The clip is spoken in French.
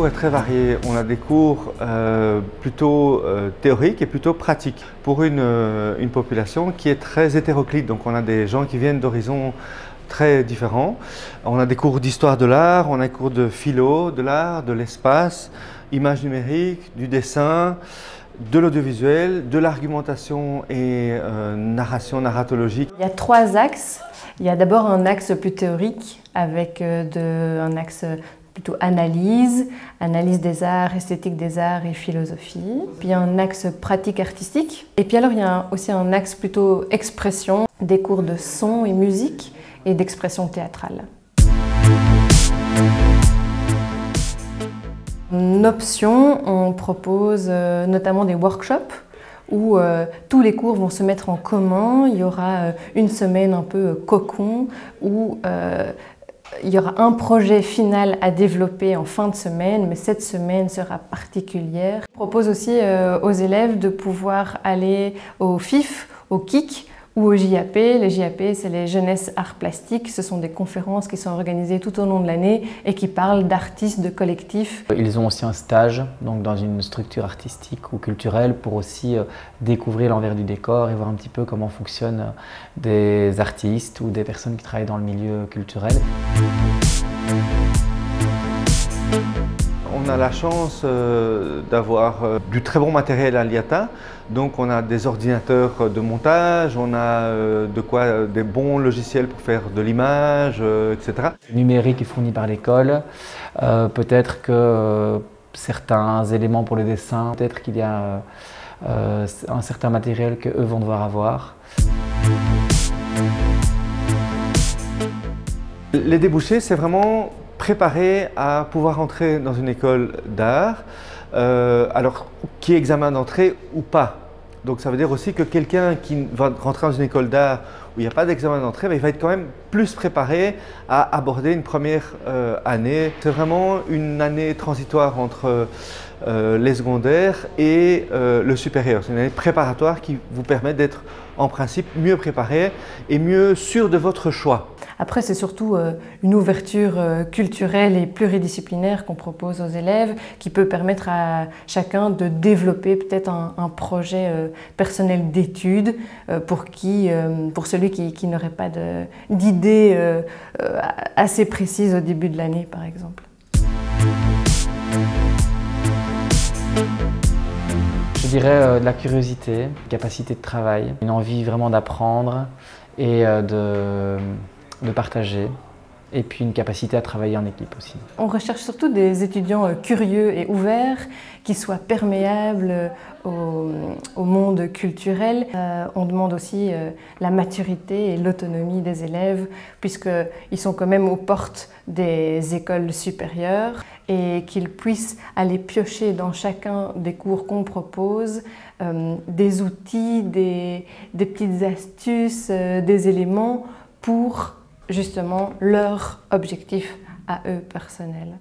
est très varié. On a des cours plutôt théoriques et plutôt pratiques pour une population qui est très hétéroclite. Donc on a des gens qui viennent d'horizons très différents. On a des cours d'histoire de l'art, on a des cours de philo, de l'art, de l'espace, images numériques, du dessin, de l'audiovisuel, de l'argumentation et narration, narratologique. Il y a 3 axes. Il y a d'abord un axe plus théorique avec un axe plutôt analyse des arts, esthétique des arts et philosophie. Puis il y a un axe pratique artistique. Et puis alors il y a aussi un axe plutôt expression, des cours de son et musique et d'expression théâtrale. En option, on propose notamment des workshops où tous les cours vont se mettre en commun. Il y aura une semaine un peu cocon où il y aura un projet final à développer en fin de semaine, mais cette semaine sera particulière. On propose aussi aux élèves de pouvoir aller au FIF, au KIC ou au JAP. Les JAP, c'est les Jeunesse Arts Plastiques. Ce sont des conférences qui sont organisées tout au long de l'année et qui parlent d'artistes, de collectifs. Ils ont aussi un stage donc dans une structure artistique ou culturelle pour aussi découvrir l'envers du décor et voir un petit peu comment fonctionnent des artistes ou des personnes qui travaillent dans le milieu culturel. On a la chance d'avoir du très bon matériel à l'IATA. Donc on a des ordinateurs de montage, on a des bons logiciels pour faire de l'image, etc. Le numérique est fourni par l'école. Peut-être que certains éléments pour le dessin, peut-être qu'il y a un certain matériel qu'eux vont devoir avoir. Les débouchés, c'est vraiment préparer à pouvoir entrer dans une école d'art, alors qui est examen d'entrée ou pas. Donc ça veut dire aussi que quelqu'un qui va rentrer dans une école d'art où il n'y a pas d'examen d'entrée, il va être quand même plus préparé à aborder une première année. C'est vraiment une année transitoire entre les secondaires et le supérieur. C'est une année préparatoire qui vous permet d'être en principe mieux préparé et mieux sûr de votre choix. Après, c'est surtout une ouverture culturelle et pluridisciplinaire qu'on propose aux élèves qui peut permettre à chacun de développer peut-être un projet personnel d'études pour celui qui n'aurait pas d'idée assez précise au début de l'année, par exemple. Je dirais de la curiosité, une capacité de travail, une envie vraiment d'apprendre et de partager, et puis une capacité à travailler en équipe aussi. On recherche surtout des étudiants curieux et ouverts, qui soient perméables au monde culturel. On demande aussi la maturité et l'autonomie des élèves, puisqu'ils sont quand même aux portes des écoles supérieures, et qu'ils puissent aller piocher dans chacun des cours qu'on propose des outils, des petites astuces, des éléments pour justement leur objectif à eux personnel.